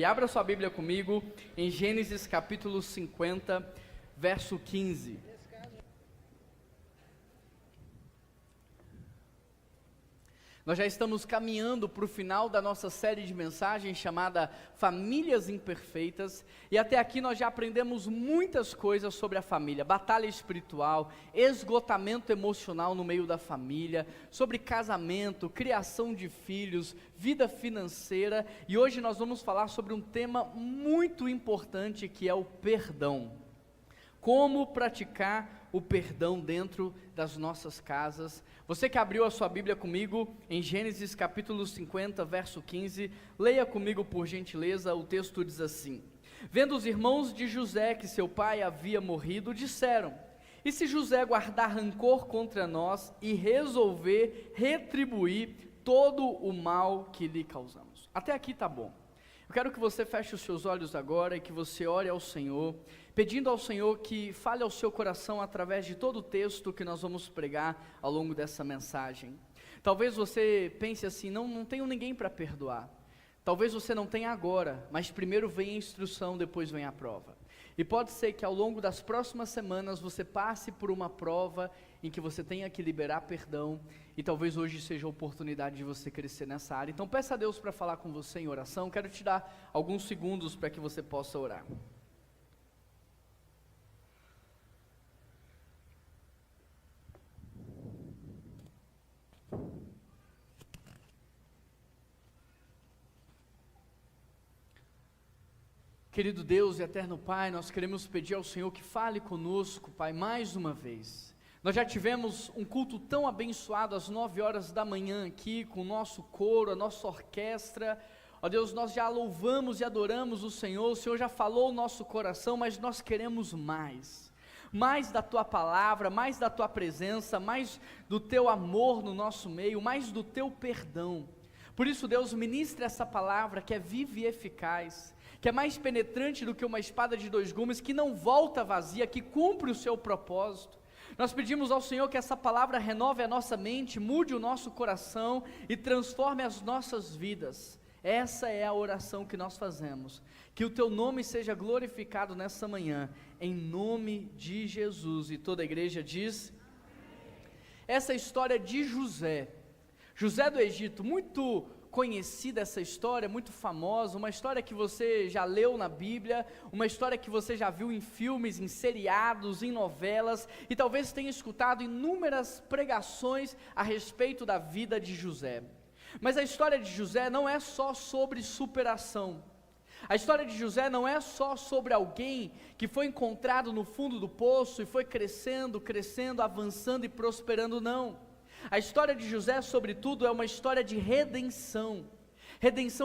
E abra sua Bíblia comigo em Gênesis capítulo 50, verso 15. Nós já estamos caminhando para o final da nossa série de mensagens chamada Famílias Imperfeitas, e até aqui nós já aprendemos muitas coisas sobre a família, batalha espiritual, esgotamento emocional no meio da família, sobre casamento, criação de filhos, vida financeira, e hoje nós vamos falar sobre um tema muito importante que é o perdão. Como praticar o perdão dentro das nossas casas. Você que abriu a sua Bíblia comigo em Gênesis capítulo 50, verso 15, leia comigo por gentileza. O texto diz assim: vendo os irmãos de José que seu pai havia morrido, disseram: e se José guardar rancor contra nós e resolver retribuir todo o mal que lhe causamos? Até aqui tá bom. Eu quero que você feche os seus olhos agora e que você ore ao Senhor, pedindo ao Senhor que fale ao seu coração através de todo o texto que nós vamos pregar ao longo dessa mensagem. Talvez você pense assim: não tenho ninguém para perdoar. Talvez você não tenha agora, mas primeiro vem a instrução, depois vem a prova. E pode ser que ao longo das próximas semanas você passe por uma prova em que você tenha que liberar perdão, e talvez hoje seja a oportunidade de você crescer nessa área. Então peça a Deus para falar com você em oração. Quero te dar alguns segundos para que você possa orar. Querido Deus e eterno Pai, nós queremos pedir ao Senhor que fale conosco, Pai, mais uma vez. Nós já tivemos um culto tão abençoado às 9 horas da manhã aqui, com o nosso coro, a nossa orquestra. Ó Deus, nós já louvamos e adoramos o Senhor já falou o nosso coração, mas nós queremos mais. Mais da Tua palavra, mais da Tua presença, mais do Teu amor no nosso meio, mais do Teu perdão. Por isso, Deus, ministre essa palavra que é viva e eficaz, que é mais penetrante do que uma espada de 2 gumes, que não volta vazia, que cumpre o seu propósito. Nós pedimos ao Senhor que essa palavra renove a nossa mente, mude o nosso coração e transforme as nossas vidas. Essa é a oração que nós fazemos. Que o Teu nome seja glorificado nessa manhã, em nome de Jesus. E toda a igreja diz: essa história de José do Egito, muito conhecida essa história, muito famosa, uma história que você já leu na Bíblia, uma história que você já viu em filmes, em seriados, em novelas, e talvez tenha escutado inúmeras pregações a respeito da vida de José. Mas a história de José não é só sobre superação. A história de José não é só sobre alguém que foi encontrado no fundo do poço e foi crescendo, avançando e prosperando, não. A história de José, sobretudo, é uma história de redenção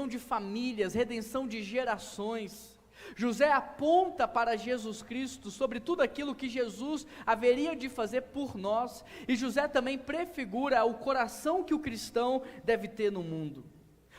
de famílias, redenção de gerações. José aponta para Jesus Cristo, sobre tudo aquilo que Jesus haveria de fazer por nós, e José também prefigura o coração que o cristão deve ter no mundo.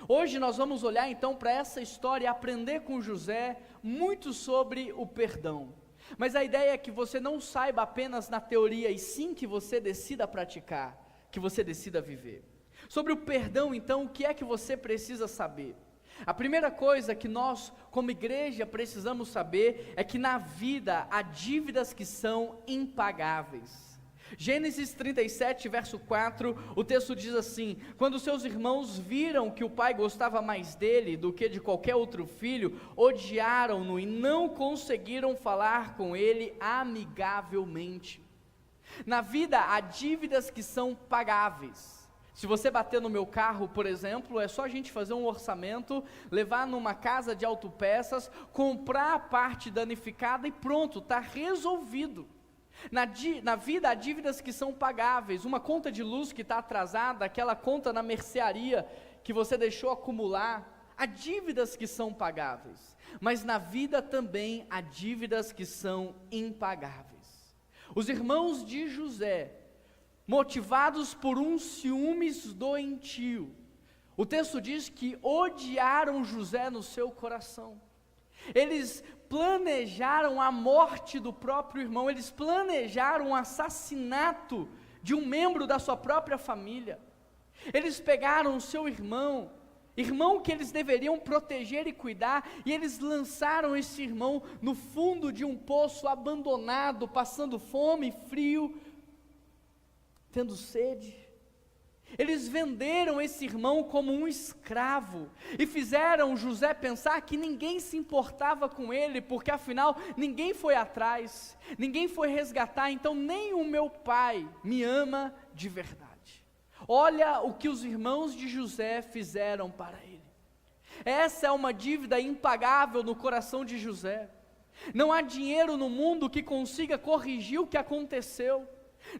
Hoje nós vamos olhar então para essa história e aprender com José muito sobre o perdão. Mas a ideia é que você não saiba apenas na teoria, e sim que você decida praticar, que você decida viver. Sobre o perdão, então, o que é que você precisa saber? A primeira coisa que nós, como igreja, precisamos saber é que na vida há dívidas que são impagáveis. Gênesis 37, verso 4, o texto diz assim: quando seus irmãos viram que o pai gostava mais dele do que de qualquer outro filho, odiaram-no e não conseguiram falar com ele amigavelmente. Na vida há dívidas que são pagáveis. Se você bater no meu carro, por exemplo, é só a gente fazer um orçamento, levar numa casa de autopeças, comprar a parte danificada e pronto, está resolvido. Na vida há dívidas que são pagáveis. Uma conta de luz que está atrasada, aquela conta na mercearia que você deixou acumular, há dívidas que são pagáveis. Mas na vida também há dívidas que são impagáveis. Os irmãos de José, motivados por um ciúmes doentio, o texto diz que odiaram José no seu coração. Eles planejaram a morte do próprio irmão, eles planejaram o assassinato de um membro da sua própria família. Eles pegaram o seu irmão irmão que eles deveriam proteger e cuidar, e eles lançaram esse irmão no fundo de um poço abandonado, passando fome, frio, tendo sede. Eles venderam esse irmão como um escravo, e fizeram José pensar que ninguém se importava com ele, porque afinal ninguém foi atrás, ninguém foi resgatar, então nem o meu pai me ama de verdade. Olha o que os irmãos de José fizeram para ele. Essa é uma dívida impagável no coração de José. Não há dinheiro no mundo que consiga corrigir o que aconteceu.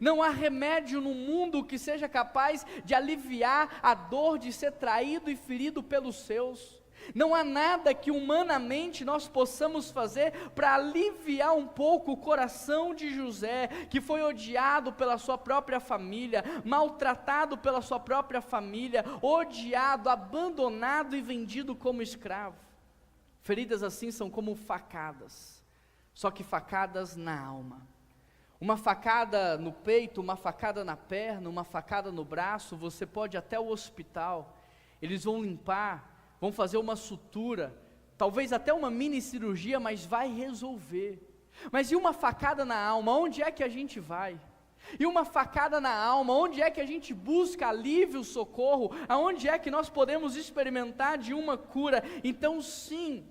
Não há remédio no mundo que seja capaz de aliviar a dor de ser traído e ferido pelos seus. Não há nada que humanamente nós possamos fazer para aliviar um pouco o coração de José, que foi odiado pela sua própria família, maltratado pela sua própria família, odiado, abandonado e vendido como escravo. Feridas assim são como facadas, só que facadas na alma. Uma facada no peito, uma facada na perna, uma facada no braço, você pode ir até o hospital, eles vão limpar, vão fazer uma sutura, talvez até uma mini cirurgia, mas vai resolver. Mas e uma facada na alma, onde é que a gente vai? E uma facada na alma, onde é que a gente busca alívio, socorro? Aonde é que nós podemos experimentar de uma cura? Então sim,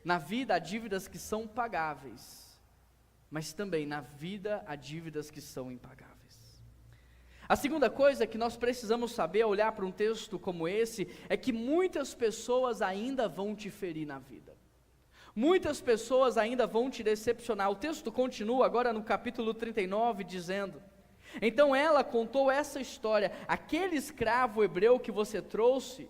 na vida há dívidas que são pagáveis, mas também na vida há dívidas que são impagáveis. A segunda coisa que nós precisamos saber ao olhar para um texto como esse, é que muitas pessoas ainda vão te ferir na vida. Muitas pessoas ainda vão te decepcionar. O texto continua agora no capítulo 39, dizendo: então ela contou essa história: aquele escravo hebreu que você trouxe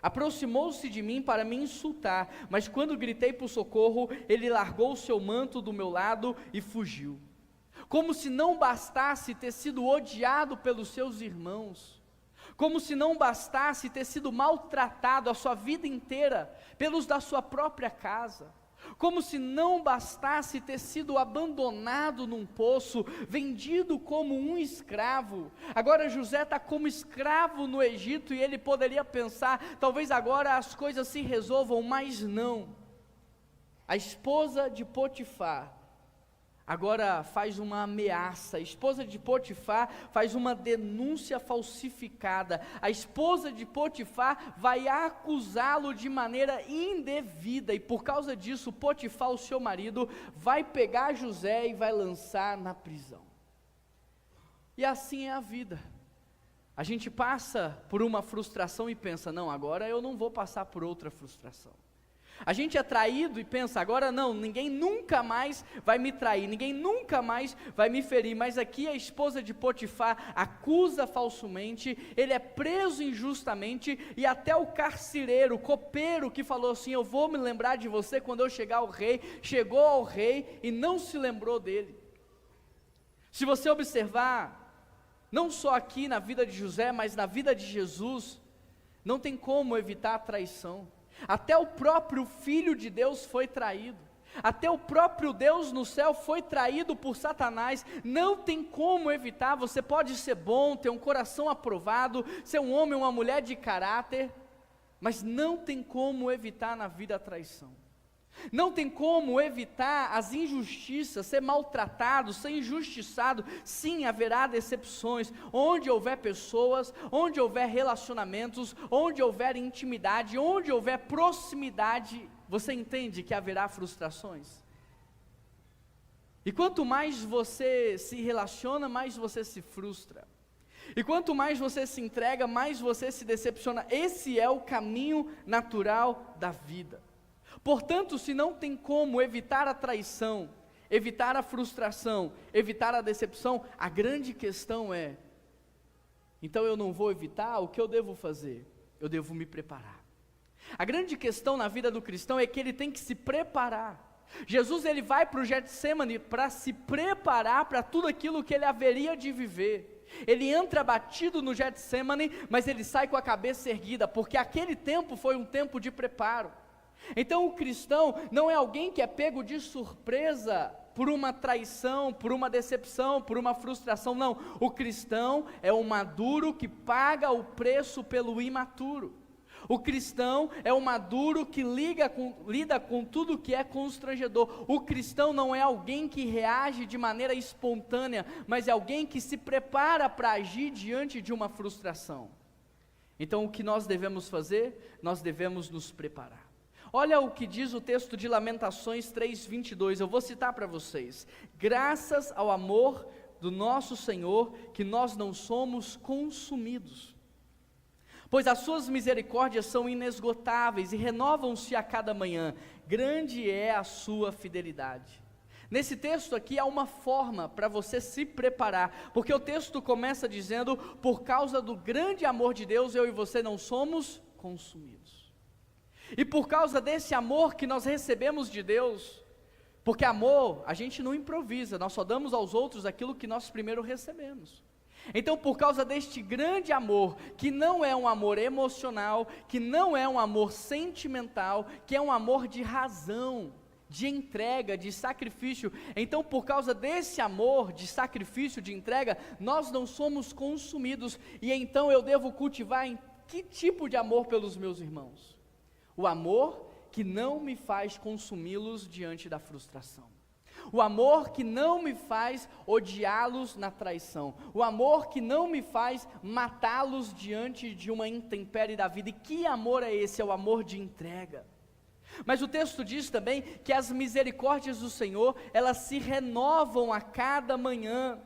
aproximou-se de mim para me insultar, mas quando gritei por socorro, ele largou o seu manto do meu lado e fugiu. Como se não bastasse ter sido odiado pelos seus irmãos, como se não bastasse ter sido maltratado a sua vida inteira pelos da sua própria casa, como se não bastasse ter sido abandonado num poço, vendido como um escravo. Agora José está como escravo no Egito, e ele poderia pensar, talvez agora as coisas se resolvam, mas não. A esposa de Potifar agora faz uma ameaça, a esposa de Potifar faz uma denúncia falsificada, a esposa de Potifar vai acusá-lo de maneira indevida, e por causa disso Potifar, o seu marido, vai pegar José e vai lançar na prisão. E assim é a vida. A gente passa por uma frustração e pensa, não, agora eu não vou passar por outra frustração. A gente é traído e pensa, agora não, ninguém nunca mais vai me trair, ninguém nunca mais vai me ferir. Mas aqui a esposa de Potifar acusa falsamente, ele é preso injustamente, e até o carcereiro, o copeiro que falou assim, eu vou me lembrar de você quando eu chegar ao rei, chegou ao rei e não se lembrou dele. Se você observar, não só aqui na vida de José, mas na vida de Jesus, não tem como evitar a traição. Até o próprio Filho de Deus foi traído, até o próprio Deus no céu foi traído por Satanás. Não tem como evitar. Você pode ser bom, ter um coração aprovado, ser um homem ou uma mulher de caráter, mas não tem como evitar na vida a traição. Não tem como evitar as injustiças, ser maltratado, ser injustiçado. Sim, haverá decepções, onde houver pessoas, onde houver relacionamentos, onde houver intimidade, onde houver proximidade, você entende que haverá frustrações? E quanto mais você se relaciona, mais você se frustra. E quanto mais você se entrega, mais você se decepciona. Esse é o caminho natural da vida. Portanto, se não tem como evitar a traição, evitar a frustração, evitar a decepção, a grande questão é, então eu não vou evitar, o que eu devo fazer? Eu devo me preparar. A grande questão na vida do cristão é que ele tem que se preparar. Jesus, ele vai para o Getsemane para se preparar para tudo aquilo que ele haveria de viver. Ele entra abatido no Getsemane, mas ele sai com a cabeça erguida, porque aquele tempo foi um tempo de preparo. Então o cristão não é alguém que é pego de surpresa por uma traição, por uma decepção, por uma frustração, não. O cristão é o maduro que paga o preço pelo imaturo. O cristão é o maduro que lida com tudo que é constrangedor. O cristão não é alguém que reage de maneira espontânea, mas é alguém que se prepara para agir diante de uma frustração. Então o que nós devemos fazer? Nós devemos nos preparar. Olha o que diz o texto de Lamentações 3:22, eu vou citar para vocês. Graças ao amor do nosso Senhor, que nós não somos consumidos. Pois as suas misericórdias são inesgotáveis e renovam-se a cada manhã. Grande é a sua fidelidade. Nesse texto aqui há uma forma para você se preparar, porque o texto começa dizendo, por causa do grande amor de Deus, eu e você não somos consumidos. E por causa desse amor que nós recebemos de Deus, porque amor a gente não improvisa, nós só damos aos outros aquilo que nós primeiro recebemos. Então, por causa deste grande amor, que não é um amor emocional, que não é um amor sentimental, que é um amor de razão, de entrega, de sacrifício. Então, por causa desse amor, de sacrifício, de entrega, nós não somos consumidos. E então eu devo cultivar em que tipo de amor pelos meus irmãos? O amor que não me faz consumi-los diante da frustração. O amor que não me faz odiá-los na traição. O amor que não me faz matá-los diante de uma intempérie da vida. E que amor é esse? É o amor de entrega. Mas o texto diz também que as misericórdias do Senhor, elas se renovam a cada manhã.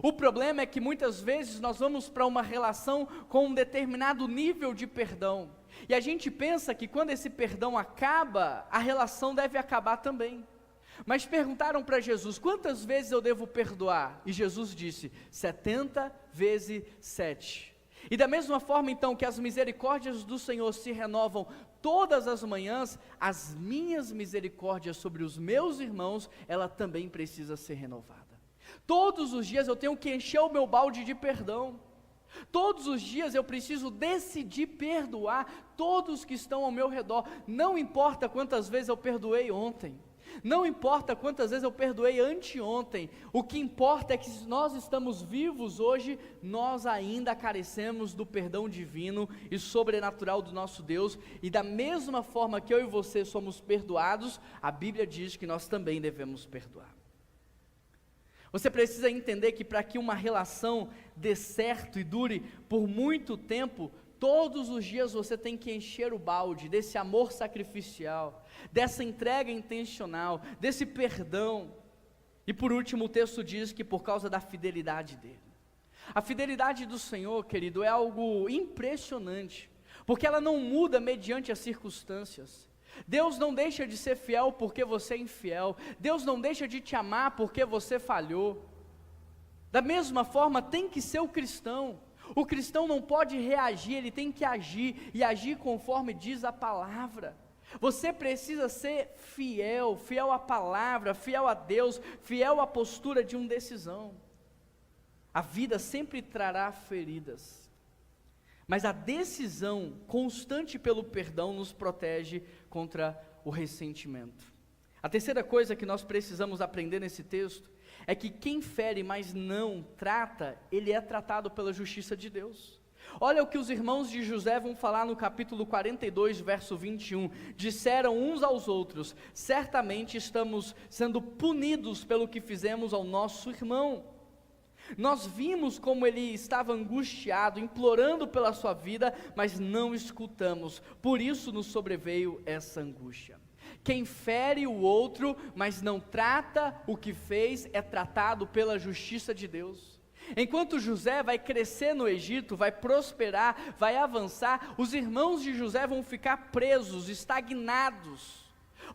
O problema é que muitas vezes nós vamos para uma relação com um determinado nível de perdão. E a gente pensa que quando esse perdão acaba, a relação deve acabar também. Mas perguntaram para Jesus, quantas vezes eu devo perdoar? E Jesus disse, 70 vezes 7. E da mesma forma então que as misericórdias do Senhor se renovam todas as manhãs, as minhas misericórdias sobre os meus irmãos, ela também precisa ser renovada. Todos os dias eu tenho que encher o meu balde de perdão. Todos os dias eu preciso decidir perdoar todos que estão ao meu redor. Não importa quantas vezes eu perdoei ontem. Não importa quantas vezes eu perdoei anteontem, o que importa é que se nós estamos vivos hoje, nós ainda carecemos do perdão divino e sobrenatural do nosso Deus, e da mesma forma que eu e você somos perdoados, a Bíblia diz que nós também devemos perdoar. Você precisa entender que para que uma relação dê certo e dure por muito tempo, todos os dias você tem que encher o balde desse amor sacrificial, dessa entrega intencional, desse perdão. E por último o texto diz que por causa da fidelidade dele. A fidelidade do Senhor, querido, é algo impressionante, porque ela não muda mediante as circunstâncias. Deus não deixa de ser fiel porque você é infiel. Deus não deixa de te amar porque você falhou. Da mesma forma tem que ser o cristão. O cristão não pode reagir, ele tem que agir, e agir conforme diz a palavra. Você precisa ser fiel, fiel à palavra, fiel a Deus, fiel à postura de uma decisão. A vida sempre trará feridas, mas a decisão constante pelo perdão nos protege contra o ressentimento. A terceira coisa que nós precisamos aprender nesse texto é que quem fere, mas não trata, ele é tratado pela justiça de Deus. Olha o que os irmãos de José vão falar no capítulo 42, verso 21. Disseram uns aos outros, certamente estamos sendo punidos pelo que fizemos ao nosso irmão. Nós vimos como ele estava angustiado, implorando pela sua vida, mas não escutamos, por isso nos sobreveio essa angústia. Quem fere o outro, mas não trata o que fez, é tratado pela justiça de Deus. Enquanto José vai crescer no Egito, vai prosperar, vai avançar, os irmãos de José vão ficar presos, estagnados,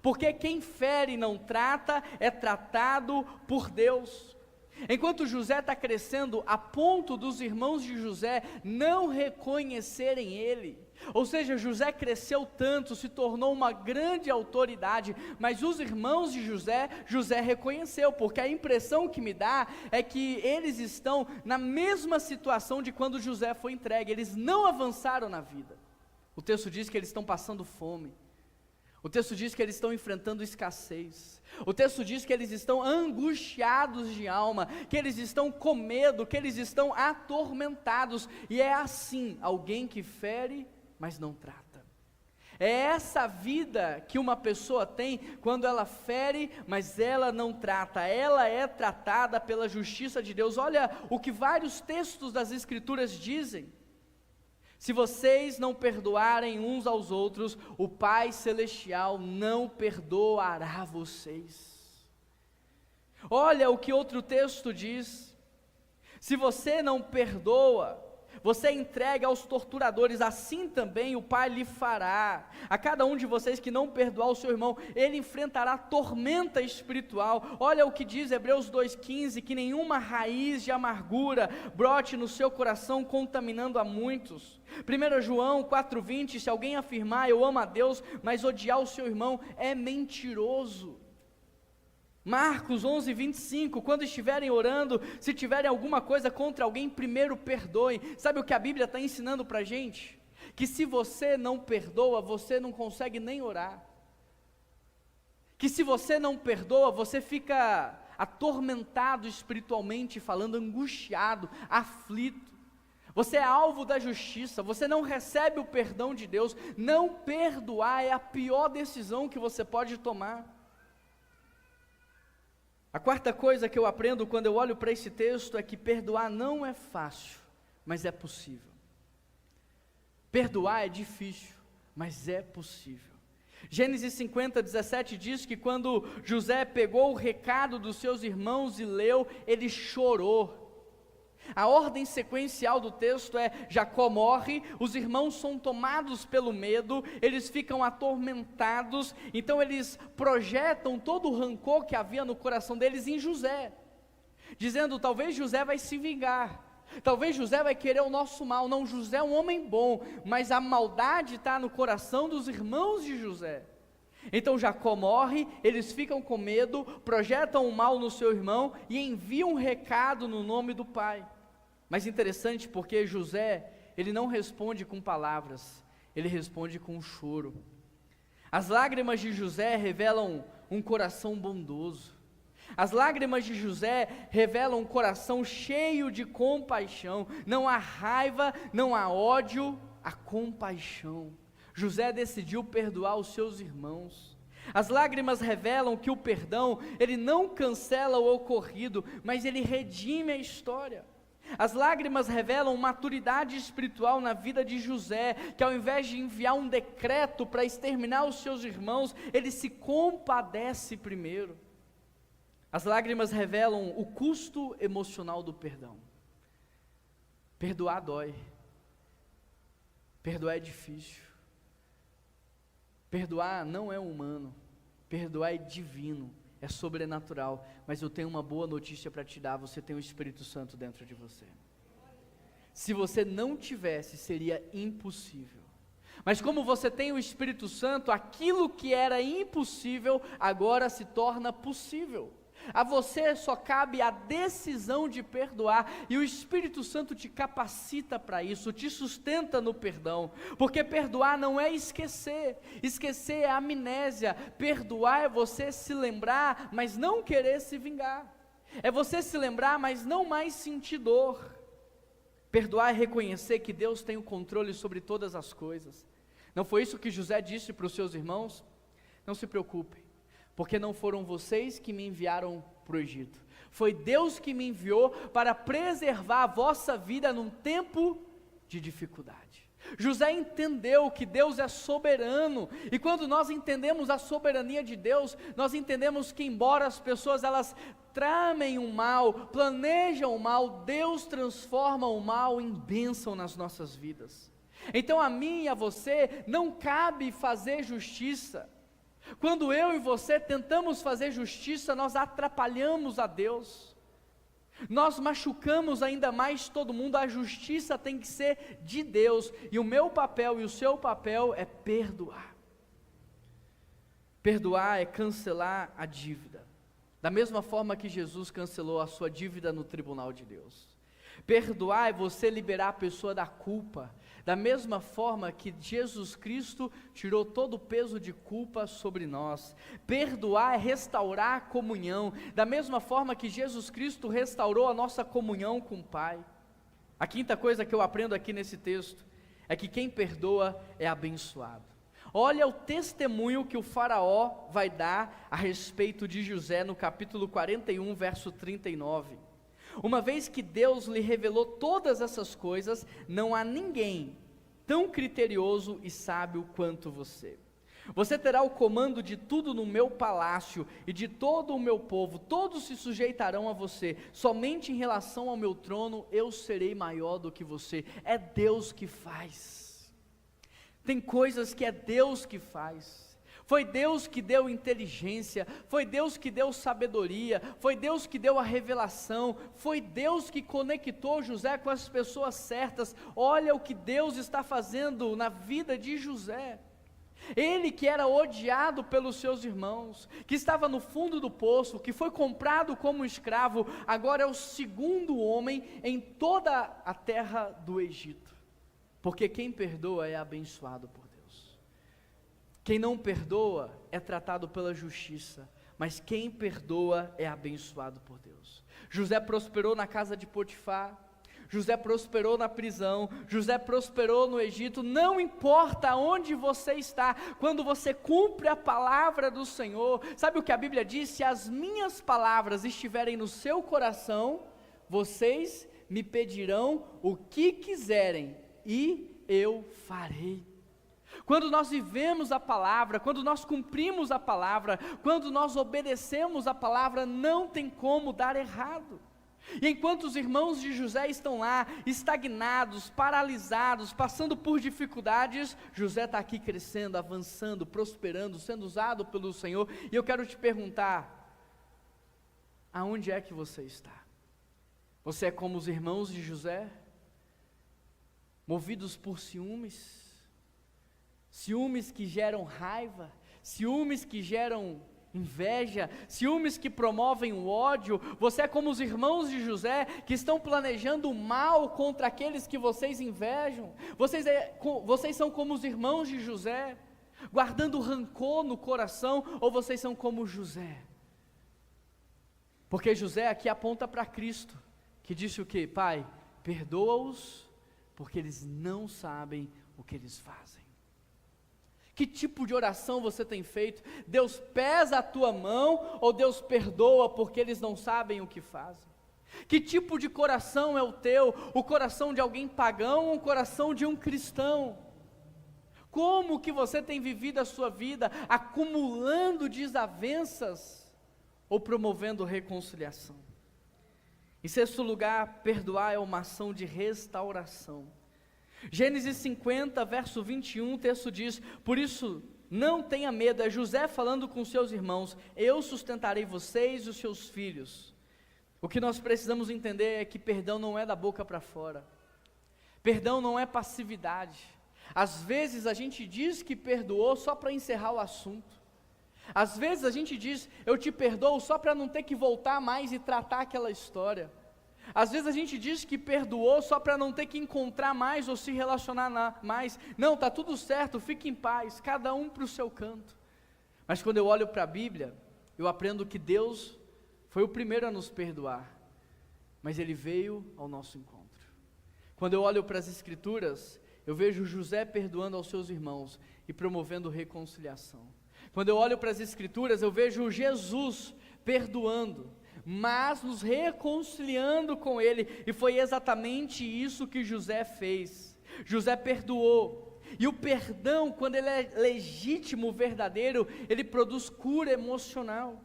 porque quem fere e não trata, é tratado por Deus. Enquanto José está crescendo, a ponto dos irmãos de José não reconhecerem ele, ou seja, José cresceu tanto, se tornou uma grande autoridade, mas os irmãos de José reconheceu, porque a impressão que me dá é que eles estão na mesma situação de quando José foi entregue, eles não avançaram na vida. O texto diz que eles estão passando fome, o texto diz que eles estão enfrentando escassez, o texto diz que eles estão angustiados de alma, que eles estão com medo, que eles estão atormentados, e é assim, alguém que fere mas não trata. É essa vida que uma pessoa tem quando ela fere, mas ela não trata, ela é tratada pela justiça de Deus. Olha o que vários textos das Escrituras dizem: se vocês não perdoarem uns aos outros, o Pai Celestial não perdoará vocês. Olha o que outro texto diz: se você não perdoa, você entrega aos torturadores, assim também o Pai lhe fará. A cada um de vocês que não perdoar o seu irmão, ele enfrentará tormenta espiritual. Olha o que diz Hebreus 2,15, que nenhuma raiz de amargura brote no seu coração, contaminando a muitos. 1 João 4,20, se alguém afirmar eu amo a Deus, mas odiar o seu irmão, é mentiroso. Marcos 11:25, quando estiverem orando, se tiverem alguma coisa contra alguém, primeiro perdoem. Sabe o que a Bíblia está ensinando para a gente? Que se você não perdoa, você não consegue nem orar. Que se você não perdoa, você fica atormentado espiritualmente falando, angustiado, aflito. Você é alvo da justiça, você não recebe o perdão de Deus. Não perdoar é a pior decisão que você pode tomar. A quarta coisa que eu aprendo quando eu olho para esse texto é que perdoar não é fácil, mas é possível. Perdoar é difícil, mas é possível. Gênesis 50:17 diz que quando José pegou o recado dos seus irmãos e leu, ele chorou. A ordem sequencial do texto é: Jacó morre, os irmãos são tomados pelo medo, eles ficam atormentados, então eles projetam todo o rancor que havia no coração deles em José, dizendo: talvez José vai se vingar, talvez José vai querer o nosso mal. Não, José é um homem bom, mas a maldade está no coração dos irmãos de José. Então Jacó morre, eles ficam com medo, projetam o mal no seu irmão e enviam um recado no nome do pai. Mas interessante, porque José, ele não responde com palavras, ele responde com um choro. As lágrimas de José revelam um coração bondoso. As lágrimas de José revelam um coração cheio de compaixão. Não há raiva, não há ódio, há compaixão. José decidiu perdoar os seus irmãos. As lágrimas revelam que o perdão, ele não cancela o ocorrido, mas ele redime a história. As lágrimas revelam maturidade espiritual na vida de José, que ao invés de enviar um decreto para exterminar os seus irmãos, ele se compadece primeiro. As lágrimas revelam o custo emocional do perdão. Perdoar dói. Perdoar é difícil. Perdoar não é humano, perdoar é divino, é sobrenatural, mas eu tenho uma boa notícia para te dar: você tem o Espírito Santo dentro de você. Se você não tivesse, seria impossível, mas como você tem o Espírito Santo, aquilo que era impossível, agora se torna possível. A você só cabe a decisão de perdoar, e o Espírito Santo te capacita para isso, te sustenta no perdão, porque perdoar não é esquecer, esquecer é amnésia, perdoar é você se lembrar, mas não querer se vingar, é você se lembrar, mas não mais sentir dor. Perdoar é reconhecer que Deus tem o controle sobre todas as coisas. Não foi isso que José disse para os seus irmãos? Não se preocupem, porque não foram vocês que me enviaram para o Egito, foi Deus que me enviou para preservar a vossa vida num tempo de dificuldade. José entendeu que Deus é soberano, e quando nós entendemos a soberania de Deus, nós entendemos que embora as pessoas elas tramem o mal, planejam o mal, Deus transforma o mal em bênção nas nossas vidas. Então a mim e a você não cabe fazer justiça. Quando eu e você tentamos fazer justiça, nós atrapalhamos a Deus, nós machucamos ainda mais todo mundo. A justiça tem que ser de Deus, e o meu papel e o seu papel é perdoar. Perdoar é cancelar a dívida, da mesma forma que Jesus cancelou a sua dívida no tribunal de Deus. Perdoar é você liberar a pessoa da culpa, da mesma forma que Jesus Cristo tirou todo o peso de culpa sobre nós. Perdoar é restaurar a comunhão, da mesma forma que Jesus Cristo restaurou a nossa comunhão com o Pai. A quinta coisa que eu aprendo aqui nesse texto é que quem perdoa é abençoado. Olha o testemunho que o faraó vai dar a respeito de José no capítulo 41, verso 39. Uma vez que Deus lhe revelou todas essas coisas, não há ninguém tão criterioso e sábio quanto você. Você terá o comando de tudo no meu palácio e de todo o meu povo, todos se sujeitarão a você, somente em relação ao meu trono eu serei maior do que você. É Deus que faz. Tem coisas que é Deus que faz. Foi Deus que deu inteligência, foi Deus que deu sabedoria, foi Deus que deu a revelação, foi Deus que conectou José com as pessoas certas. Olha o que Deus está fazendo na vida de José. Ele que era odiado pelos seus irmãos, que estava no fundo do poço, que foi comprado como escravo, agora é o segundo homem em toda a terra do Egito, porque quem perdoa é abençoado por Deus. Quem não perdoa é tratado pela justiça, mas quem perdoa é abençoado por Deus. José prosperou na casa de Potifar, José prosperou na prisão, José prosperou no Egito. Não importa onde você está, quando você cumpre a palavra do Senhor, sabe o que a Bíblia diz? Se as minhas palavras estiverem no seu coração, vocês me pedirão o que quiserem e eu farei. Quando nós vivemos a palavra, quando nós cumprimos a palavra, quando nós obedecemos a palavra, não tem como dar errado. E enquanto os irmãos de José estão lá, estagnados, paralisados, passando por dificuldades, José está aqui crescendo, avançando, prosperando, sendo usado pelo Senhor. E eu quero te perguntar, aonde é que você está? Você é como os irmãos de José? Movidos por ciúmes? Ciúmes que geram raiva? Ciúmes que geram inveja, ciúmes que promovem o ódio? Você é como os irmãos de José, que estão planejando o mal contra aqueles que vocês invejam? Vocês são como os irmãos de José, guardando rancor no coração, ou vocês são como José? Porque José aqui aponta para Cristo, que disse o quê? Pai, perdoa-os, porque eles não sabem o que eles fazem. Que tipo de oração você tem feito? Deus pesa a tua mão ou Deus perdoa porque eles não sabem o que fazem? Que tipo de coração é o teu? O coração de alguém pagão ou o coração de um cristão? Como que você tem vivido a sua vida? Acumulando desavenças ou promovendo reconciliação? Em sexto lugar, perdoar é uma ação de restauração. Gênesis 50, verso 21, o texto diz: por isso não tenha medo, é José falando com seus irmãos, eu sustentarei vocês e os seus filhos. O que nós precisamos entender é que perdão não é da boca para fora, perdão não é passividade. Às vezes a gente diz que perdoou só para encerrar o assunto, às vezes a gente diz, eu te perdoo só para não ter que voltar mais e tratar aquela história. Às vezes a gente diz que perdoou só para não ter que encontrar mais ou se relacionar mais. Não, está tudo certo, fique em paz, cada um para o seu canto. Mas quando eu olho para a Bíblia, eu aprendo que Deus foi o primeiro a nos perdoar, mas Ele veio ao nosso encontro. Quando eu olho para as Escrituras, eu vejo José perdoando aos seus irmãos e promovendo reconciliação. Quando eu olho para as Escrituras, eu vejo Jesus perdoando, mas nos reconciliando com Ele, e foi exatamente isso que José fez. José perdoou, e o perdão, quando ele é legítimo, verdadeiro, ele produz cura emocional,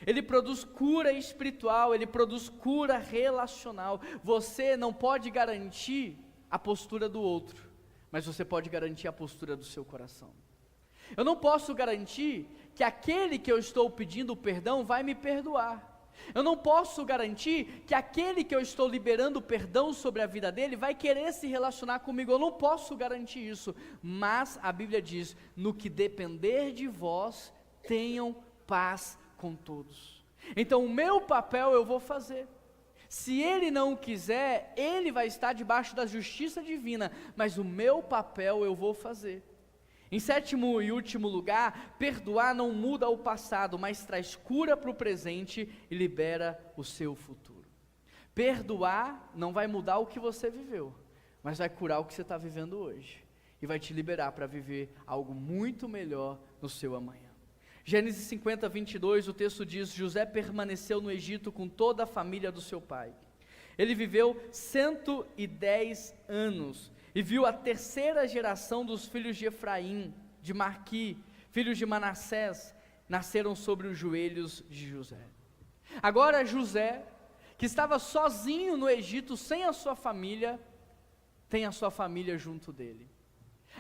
ele produz cura espiritual, ele produz cura relacional. Você não pode garantir a postura do outro, mas você pode garantir a postura do seu coração. Eu não posso garantir que aquele que eu estou pedindo perdão vai me perdoar. Eu não posso garantir que aquele que eu estou liberando perdão sobre a vida dele vai querer se relacionar comigo. Eu não posso garantir isso, mas a Bíblia diz, no que depender de vós, tenham paz com todos. Então o meu papel eu vou fazer. Se ele não quiser, ele vai estar debaixo da justiça divina, mas o meu papel eu vou fazer. Em sétimo e último lugar, perdoar não muda o passado, mas traz cura para o presente e libera o seu futuro. Perdoar não vai mudar o que você viveu, mas vai curar o que você está vivendo hoje, e vai te liberar para viver algo muito melhor no seu amanhã. Gênesis 50, 22, o texto diz: José permaneceu no Egito com toda a família do seu pai. Ele viveu 110 anos, e viu a terceira geração dos filhos de Efraim, de Marqui, filhos de Manassés, nasceram sobre os joelhos de José. Agora José, que estava sozinho no Egito, sem a sua família, tem a sua família junto dele.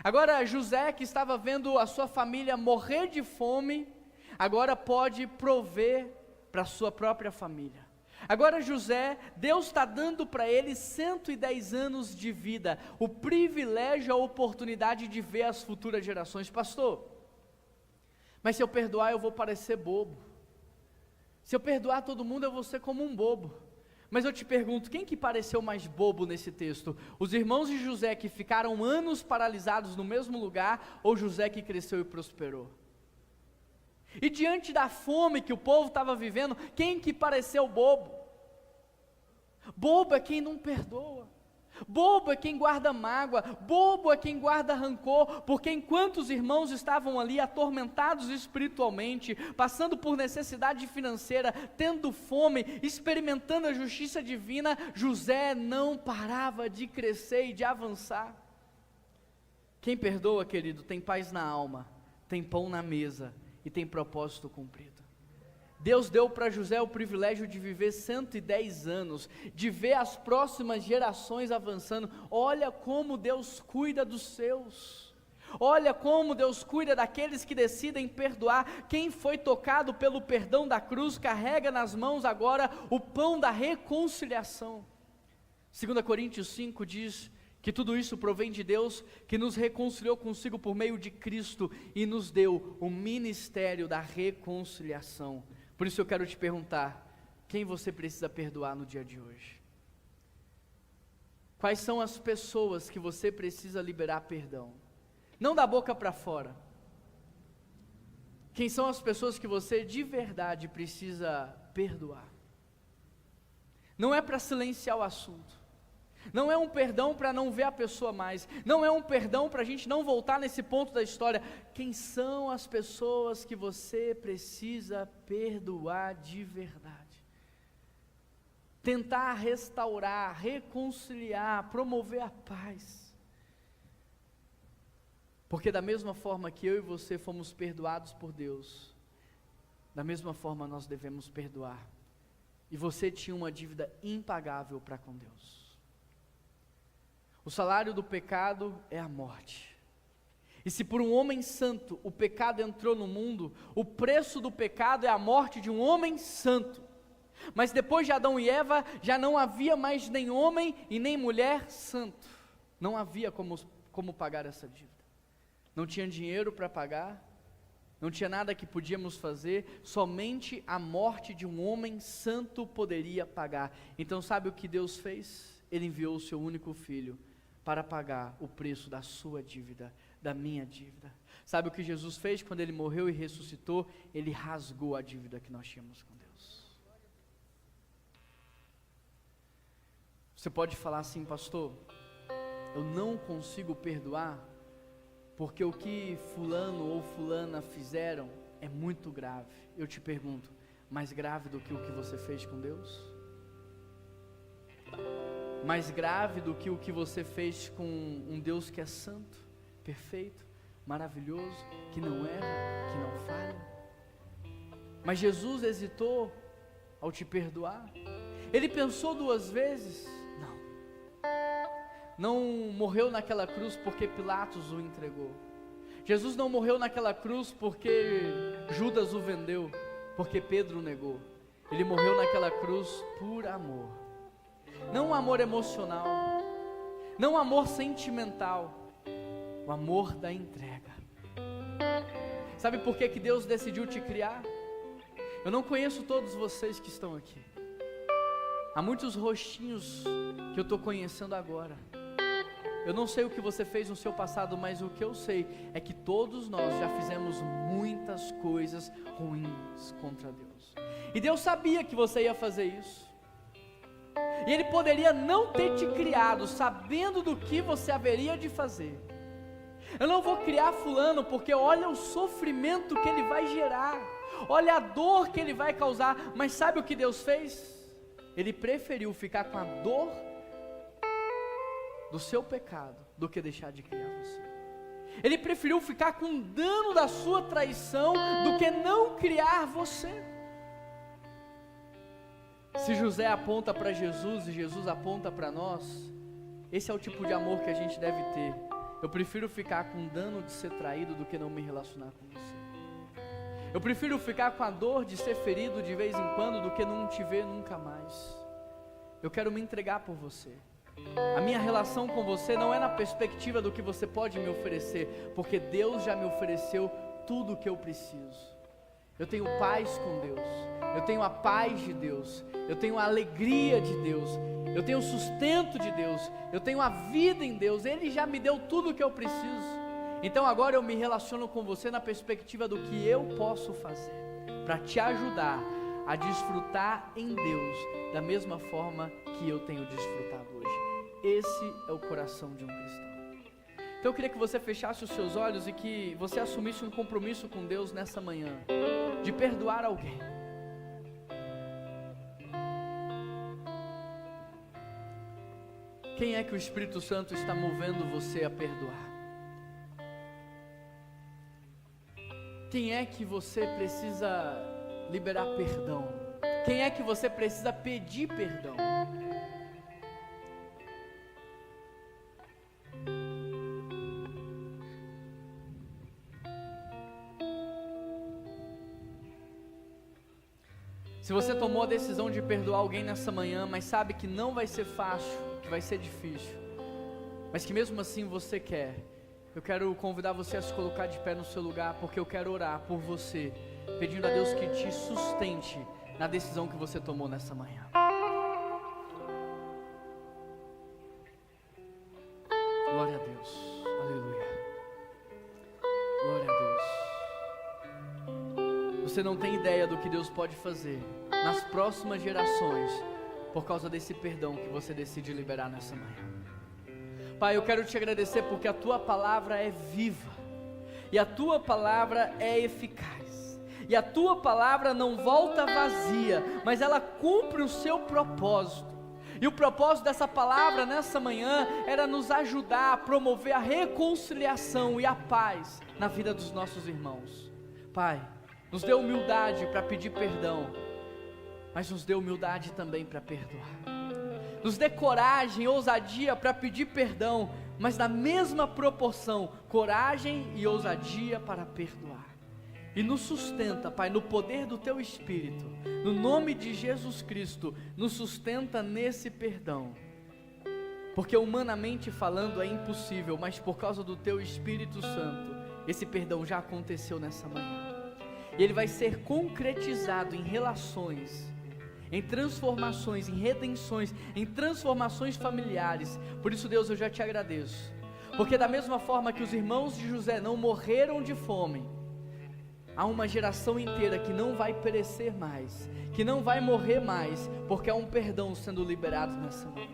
Agora José, que estava vendo a sua família morrer de fome, agora pode prover para a sua própria família. Agora José, Deus está dando para ele 110 anos de vida, o privilégio, a oportunidade de ver as futuras gerações. Pastor, mas se eu perdoar eu vou parecer bobo, se eu perdoar todo mundo eu vou ser como um bobo. Mas eu te pergunto, quem que pareceu mais bobo nesse texto? Os irmãos de José que ficaram anos paralisados no mesmo lugar, ou José que cresceu e prosperou? E diante da fome que o povo estava vivendo, quem que pareceu bobo? Bobo é quem não perdoa, bobo é quem guarda mágoa, bobo é quem guarda rancor, porque enquanto os irmãos estavam ali atormentados espiritualmente, passando por necessidade financeira, tendo fome, experimentando a justiça divina, José não parava de crescer e de avançar. Quem perdoa, querido, tem paz na alma, tem pão na mesa e tem propósito cumprido. Deus deu para José o privilégio de viver 110 anos, de ver as próximas gerações avançando. Olha como Deus cuida dos seus, olha como Deus cuida daqueles que decidem perdoar. Quem foi tocado pelo perdão da cruz, carrega nas mãos agora o pão da reconciliação. 2 Coríntios 5 diz que tudo isso provém de Deus, que nos reconciliou consigo por meio de Cristo, e nos deu o ministério da reconciliação. Por isso eu quero te perguntar, quem você precisa perdoar no dia de hoje? Quais são as pessoas que você precisa liberar perdão? Não da boca para fora. Quem são as pessoas que você de verdade precisa perdoar? Não é para silenciar o assunto, não é um perdão para não ver a pessoa mais, não é um perdão para a gente não voltar nesse ponto da história. Quem são as pessoas que você precisa perdoar de verdade? Tentar restaurar, reconciliar, promover a paz. Porque da mesma forma que eu e você fomos perdoados por Deus, da mesma forma nós devemos perdoar. E você tinha uma dívida impagável para com Deus. O salário do pecado é a morte. E se por um homem santo o pecado entrou no mundo, o preço do pecado é a morte de um homem santo. Mas depois de Adão e Eva, já não havia mais nem homem e nem mulher santo. Não havia como pagar essa dívida. Não tinha dinheiro para pagar, não tinha nada que podíamos fazer, somente a morte de um homem santo poderia pagar. Então sabe o que Deus fez? Ele enviou o seu único filho para pagar o preço da sua dívida, da minha dívida. Sabe o que Jesus fez quando Ele morreu e ressuscitou? Ele rasgou a dívida que nós tínhamos com Deus. Você pode falar assim, pastor, eu não consigo perdoar, porque o que fulano ou fulana fizeram é muito grave. Eu te pergunto, mais grave do que o que você fez com Deus? Mais grave do que o que você fez com um Deus que é santo, perfeito, maravilhoso, que não erra, que não falha? Mas Jesus hesitou ao te perdoar? Ele pensou duas vezes? Não morreu naquela cruz porque Pilatos o entregou. Jesus não morreu naquela cruz porque Judas o vendeu, porque Pedro o negou. Ele morreu naquela cruz por amor. Não um amor emocional, não um amor sentimental, o amor da entrega. Sabe por que Deus decidiu te criar? Eu não conheço todos vocês que estão aqui. Há muitos rostinhos que eu estou conhecendo agora. Eu não sei o que você fez no seu passado, mas o que eu sei é que todos nós já fizemos muitas coisas ruins contra Deus. E Deus sabia que você ia fazer isso. E Ele poderia não ter te criado sabendo do que você haveria de fazer. Eu não vou criar fulano porque olha o sofrimento que ele vai gerar, olha a dor que ele vai causar, mas sabe o que Deus fez? Ele preferiu ficar com a dor do seu pecado do que deixar de criar você. Ele preferiu ficar com o dano da sua traição do que não criar você. Se José aponta para Jesus e Jesus aponta para nós, esse é o tipo de amor que a gente deve ter. Eu prefiro ficar com o dano de ser traído do que não me relacionar com você. Eu prefiro ficar com a dor de ser ferido de vez em quando do que não te ver nunca mais. Eu quero me entregar por você. A minha relação com você não é na perspectiva do que você pode me oferecer, porque Deus já me ofereceu tudo o que eu preciso. Eu tenho paz com Deus, eu tenho a paz de Deus, eu tenho a alegria de Deus, eu tenho o sustento de Deus, eu tenho a vida em Deus. Ele já me deu tudo o que eu preciso. Então agora eu me relaciono com você na perspectiva do que eu posso fazer para te ajudar a desfrutar em Deus da mesma forma que eu tenho desfrutado hoje. Esse é o coração de um cristão. Então eu queria que você fechasse os seus olhos e que você assumisse um compromisso com Deus nessa manhã, de perdoar alguém. Quem é que o Espírito Santo está movendo você a perdoar? Quem é que você precisa liberar perdão? Quem é que você precisa pedir perdão? Se você tomou a decisão de perdoar alguém nessa manhã, mas sabe que não vai ser fácil, que vai ser difícil, mas que mesmo assim você quer, eu quero convidar você a se colocar de pé no seu lugar, porque eu quero orar por você, pedindo a Deus que te sustente na decisão que você tomou nessa manhã. Glória a Deus, aleluia, glória a Deus. Você não tem ideia do que Deus pode fazer nas próximas gerações, por causa desse perdão que você decide liberar nessa manhã. Pai, eu quero te agradecer porque a Tua palavra é viva, e a Tua palavra é eficaz, e a Tua palavra não volta vazia, mas ela cumpre o seu propósito. E o propósito dessa palavra nessa manhã era nos ajudar a promover a reconciliação e a paz na vida dos nossos irmãos. Pai, nos dê humildade para pedir perdão, mas nos dê humildade também para perdoar. Nos dê coragem, ousadia para pedir perdão, mas na mesma proporção, coragem e ousadia para perdoar. E nos sustenta, Pai, no poder do Teu Espírito, no nome de Jesus Cristo, nos sustenta nesse perdão. Porque humanamente falando é impossível, mas por causa do Teu Espírito Santo, esse perdão já aconteceu nessa manhã. E ele vai ser concretizado em relações, em transformações, em redenções, em transformações familiares. Por isso, Deus, eu já te agradeço, porque da mesma forma que os irmãos de José não morreram de fome, há uma geração inteira que não vai perecer mais, que não vai morrer mais, porque há um perdão sendo liberado nessa manhã.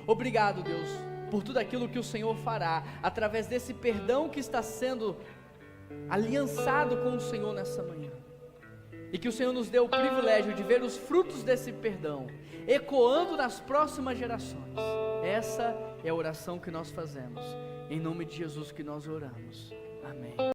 Obrigado, Deus, por tudo aquilo que o Senhor fará, através desse perdão que está sendo aliançado com o Senhor nessa manhã, e que o Senhor nos dê o privilégio de ver os frutos desse perdão ecoando nas próximas gerações. Essa é a oração que nós fazemos, em nome de Jesus que nós oramos, amém.